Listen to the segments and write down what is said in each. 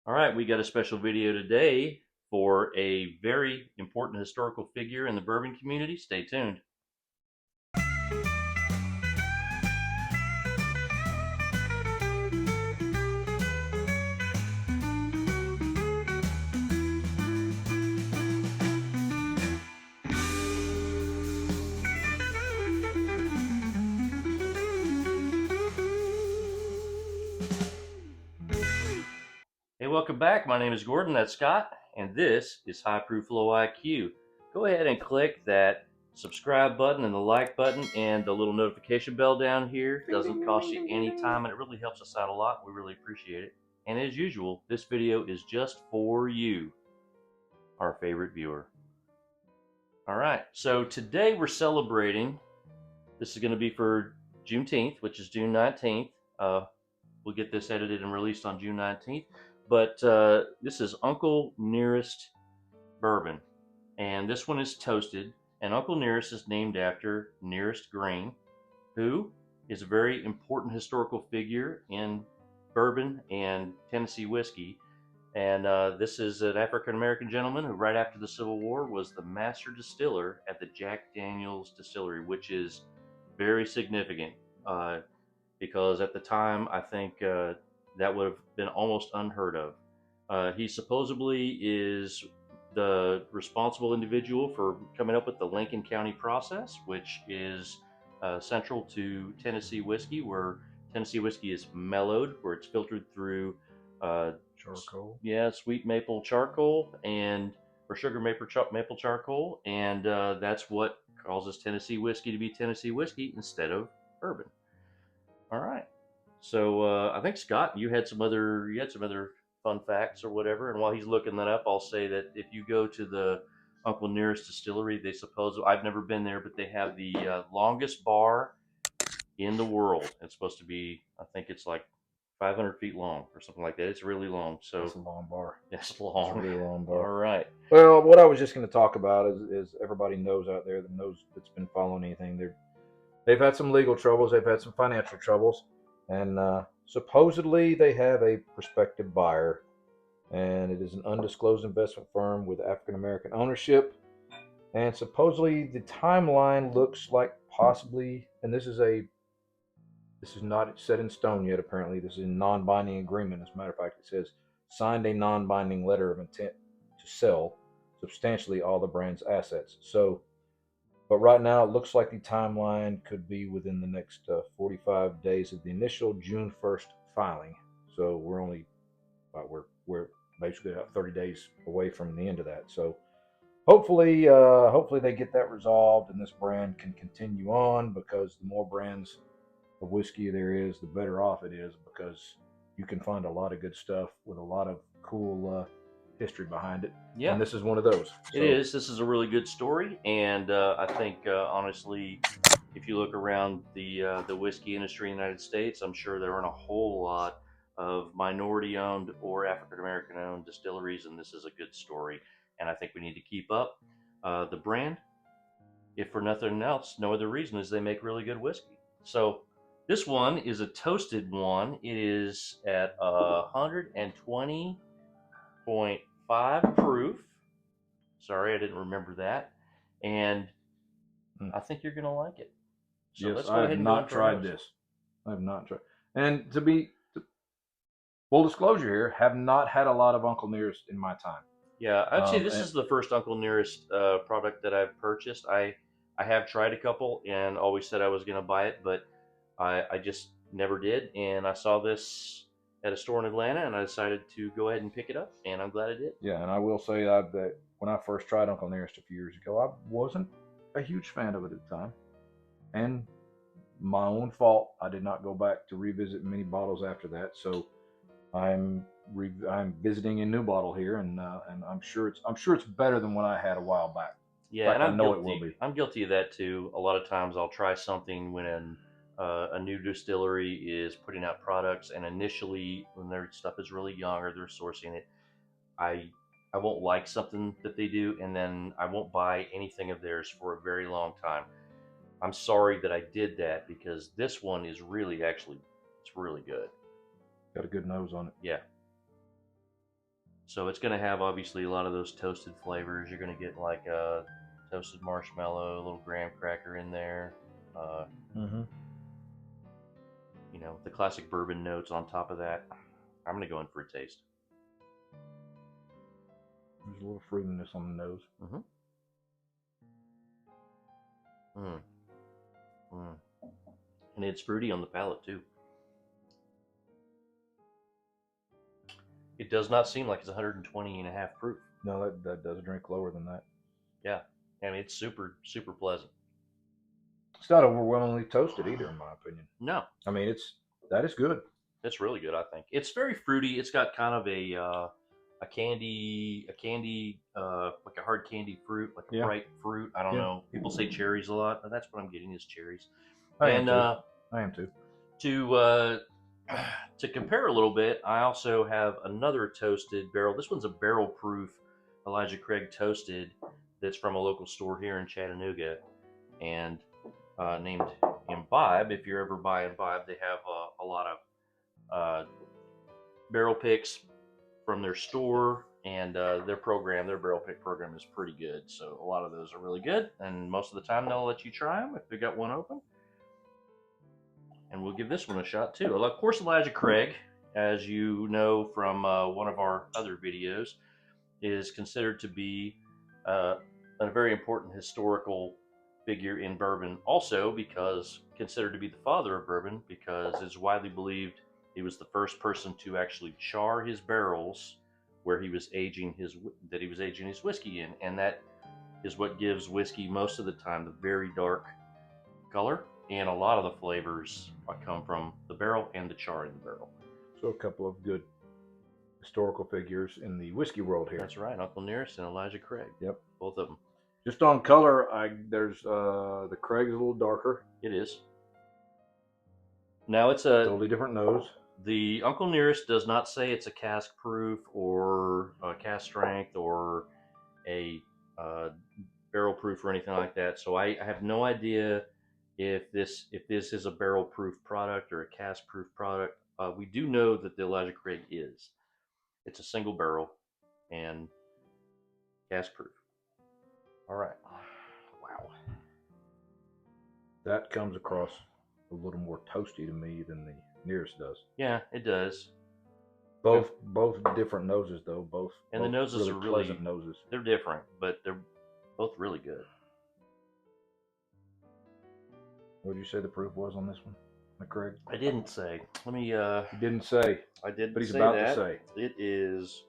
All right, we got a special video today for a very important historical figure in the bourbon community. Stay tuned. Hey, welcome back. My name is Gordon, that's Scott, and this is High Proof Low IQ. Go ahead and click that subscribe button and the like button and the little notification bell down here. It doesn't cost you any time and it really helps us out a lot. We really appreciate it. And as usual, this video is just for you, our favorite viewer. All right, so today we're celebrating. This is going to be for Juneteenth, which is June 19th. We'll get this edited and released on June 19th. But this is Uncle Nearest Bourbon. And this one is toasted. And Uncle Nearest is named after Nearest Grain, who is a very important historical figure in bourbon and Tennessee whiskey. And this is an African American gentleman who, right after the Civil War, was the master distiller at the Jack Daniel's distillery, which is very significant because at the time, I think that would have been almost unheard of. He supposedly is the responsible individual for coming up with the Lincoln County process, which is central to Tennessee whiskey, where Tennessee whiskey is mellowed, where it's filtered through Charcoal. yeah, sweet maple charcoal and or sugar maple charcoal, and that's what causes Tennessee whiskey to be Tennessee whiskey instead of bourbon. All right. So I think Scott, you had some other fun facts or whatever. And while he's looking that up, I'll say that if you go to the Uncle Nearest Distillery, they suppose I've never been there, but they have the longest bar in the world. It's supposed to be, I think it's like 500 feet long or something like that. It's really long. That's So a long bar. it's It's a long. really long All bar. right. Well, what I was just going to talk about is everybody knows out there that knows that's been following anything. They've had some legal troubles. They've had some financial troubles, and supposedly they have a prospective buyer, and it is an undisclosed investment firm with African American ownership. And supposedly the timeline looks like possibly, and this is not set in stone yet, apparently. This is a non binding agreement. As a matter of fact, it says signed a non binding letter of intent to sell substantially all the brand's assets. So, but right now it looks like the timeline could be within the next 45 days of the initial June 1st filing. So we're only, we're basically about 30 days away from the end of that. So hopefully they get that resolved and this brand can continue on, because the more brands of whiskey there is, the better off it is, because you can find a lot of good stuff with a lot of cool history behind it. Yeah, And this is one of those. it is. This is a really good story, and I think honestly, if you look around the whiskey industry in the United States, I'm sure there aren't a whole lot of minority-owned or African American-owned distilleries, and this is a good story. And I think we need to keep up the brand, if for nothing else, no other reason, is they make really good whiskey. So this one is a toasted one. It is at 120.5 proof. Sorry, I didn't remember that. And I think you're going to like it. So Yes, let's I go have ahead and go in not for a tried nose. this. I have not tried. And to be full disclosure here, have not had a lot of Uncle Nearest in my time. Yeah, actually, this And is the first Uncle Nearest product that I've purchased. I have tried a couple and always said I was going to buy it, but I just never did. And I saw this at a store in Atlanta, and I decided to go ahead and pick it up, and I'm glad I did. yeah, and I will say that when I first tried Uncle Nearest a few years ago, I wasn't a huge fan of it at the time, and my own fault. I did not go back to revisit many bottles after that. So I'm visiting a new bottle here, and I'm sure it's better than what I had a while back. In Yeah, and fact, I know it will be. I'm guilty of that too. A lot of times I'll try something when a new distillery is putting out products, and initially when their stuff is really young or they're sourcing it, I I won't like something that they do, and then I won't buy anything of theirs for a very long time. I'm sorry that I did that because this one is really actually it's really good. Got a good nose on it. Yeah. So it's going to have obviously a lot of those toasted flavors. You're going to get like a toasted marshmallow, a little graham cracker in there. Mm-hmm. You know, the classic bourbon notes on top of that. I'm going to go in for a taste. There's a little fruitiness on the nose. Mm-hmm. Mm. Mm. And it's fruity on the palate too. It does not seem like it's 120 and a half proof. No, that does drink lower than that. Yeah. I mean, it's super, super pleasant. It's not overwhelmingly toasted either, in my opinion. No. I mean, that is good. It's really good, I think. It's very fruity. It's got kind of a candy, like a hard candy fruit, like a bright fruit. I don't know. People say cherries a lot, but that's what I'm getting is cherries. I am too. To compare a little bit, I also have another toasted barrel. This one's a barrel proof Elijah Craig toasted that's from a local store here in Chattanooga, and named Imbibe. If you're ever by Imbibe, they have a lot of barrel picks from their store, and their barrel pick program is pretty good. So a lot of those are really good, and most of the time they'll let you try them if they got one open. And we'll give this one a shot too. Of course, Elijah Craig, as you know from one of our other videos, is considered to be a very important historical figure in bourbon. Also, because considered to be the father of bourbon, because it's widely believed he was the first person to actually char his barrels where he was aging his whiskey in, and that is what gives whiskey most of the time the very dark color. And a lot of the flavors come from the barrel and the char in the barrel. So a couple of good historical figures in the whiskey world here. That's right, Uncle Nearest and Elijah Craig. Yep, both of them. Just on color, there's the Craig's a little darker. It is. Now it's a totally different nose. The Uncle Nearest does not say it's a cask proof or a cask strength or a barrel proof or anything like that. So I have no idea if this is a barrel proof product or a cask proof product. We do know that the Elijah Craig is. It's a single barrel and cask proof. All right. Wow. That comes across a little more toasty to me than the Nearest does. Yeah, it does. Both different noses though. Both the noses really are really pleasant noses. They're different, but they're both really good. What did you say the proof was on this one, Craig? I didn't say. Let me. You didn't say. I did, but he's say about that. to say. It is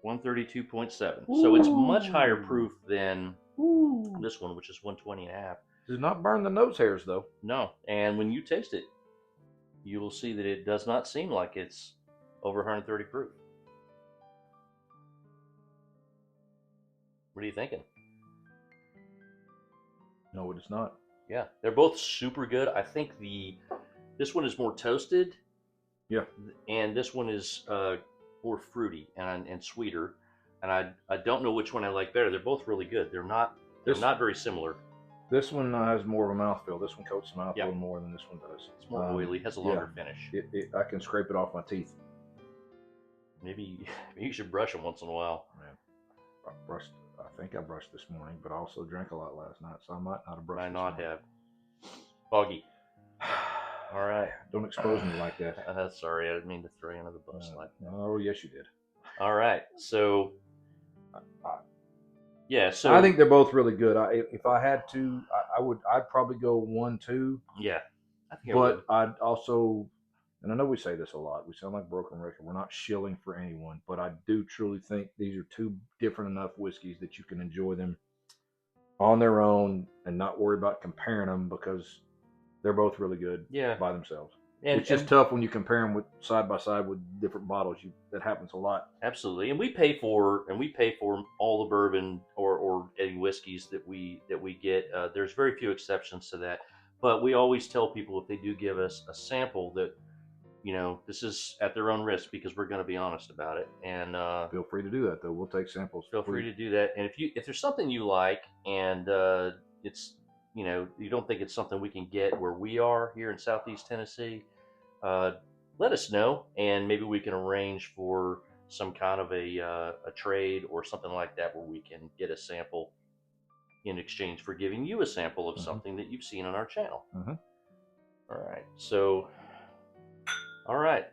132.7. So it's much higher proof than this one, which is 120 and a half. Does not burn the nose hairs though. No, and when you taste it, you will see that it does not seem like it's over 130 proof. What are you thinking? No, it is not. Yeah, they're both super good. I think this one is more toasted. Yeah. And this one is more fruity and sweeter. And I don't know which one I like better. They're both really good. They're not very similar. This one has more of a mouthfeel. This one coats the mouthfeel more than this one does. It's more oily. Has a longer finish. I can scrape it off my teeth. Maybe you should brush them once in a while. Man, I think I brushed this morning, but I also drank a lot last night, so I might not have brushed. Might not have. Foggy. All right. Don't expose me like that. Sorry, I didn't mean to throw you under the bus like that. Oh, yes, you did. All right. So, so I think they're both really good. If I had to, I'd probably go 1-2. Yeah, I think. But I'd also, and I know we say this a lot. We sound like broken record. We're not shilling for anyone, but I do truly think these are two different enough whiskeys that you can enjoy them on their own and not worry about comparing them because they're both really good by themselves. And it's just tough when you compare them with side by side with different bottles. That happens a lot. Absolutely, and we pay for all the bourbon or any whiskeys that we get. There's very few exceptions to that, but we always tell people if they do give us a sample that, this is at their own risk because we're going to be honest about it. And feel free to do that though. We'll take samples. Feel free to do that. And if there's something you like and it's you don't think it's something we can get where we are here in Southeast Tennessee, let us know, and maybe we can arrange for some kind of a trade or something like that where we can get a sample in exchange for giving you a sample of something that you've seen on our channel. All right. So, all right.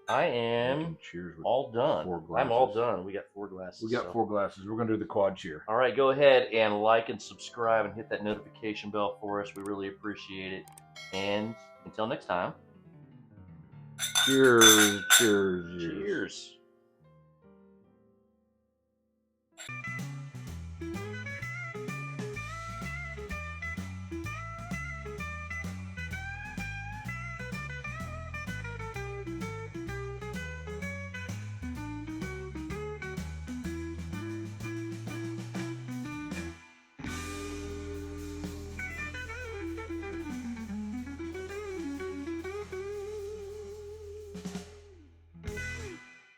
I am cheers with all done. 4 glasses. I'm all done. We got 4 glasses. We got 4 glasses. We're going to do the quad cheer. All right. Go ahead and like and subscribe and hit that notification bell for us. We really appreciate it. And until next time. Cheers. Cheers. Cheers.